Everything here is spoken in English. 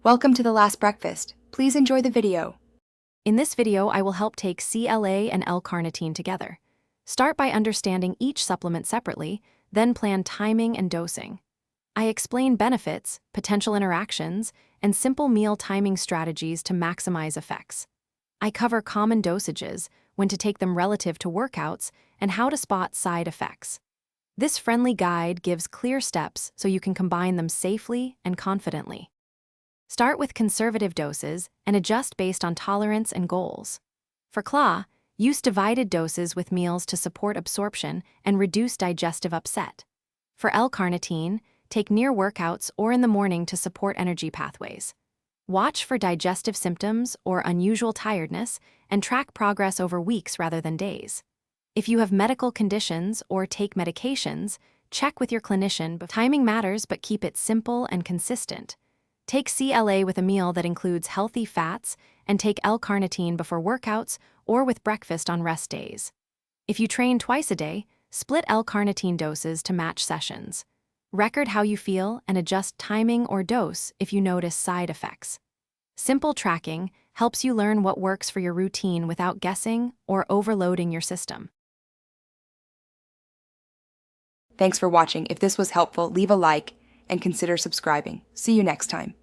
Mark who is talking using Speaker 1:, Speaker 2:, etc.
Speaker 1: Welcome to The Last Breakfast. Please enjoy the video.
Speaker 2: In this video, I will help take CLA and L-Carnitine together. Start by understanding each supplement separately, then plan timing and dosing. I explain benefits, potential interactions, and simple meal timing strategies to maximize effects. I cover common dosages, when to take them relative to workouts, and how to spot side effects. This friendly guide gives clear steps so you can combine them safely and confidently. Start with conservative doses and adjust based on tolerance and goals. For CLA, use divided doses with meals to support absorption and reduce digestive upset. For L-Carnitine, take near workouts or in the morning to support energy pathways. Watch for digestive symptoms or unusual tiredness and track progress over weeks rather than days. If you have medical conditions or take medications, check with your clinician. Timing matters, but keep it simple and consistent. Take CLA with a meal that includes healthy fats and take L-Carnitine before workouts or with breakfast on rest days. If you train twice a day, split L-Carnitine doses to match sessions. Record how you feel and adjust timing or dose if you notice side effects. Simple tracking helps you learn what works for your routine without guessing or overloading your system.
Speaker 1: Thanks for watching. If this was helpful, leave a like and consider subscribing. See you next time.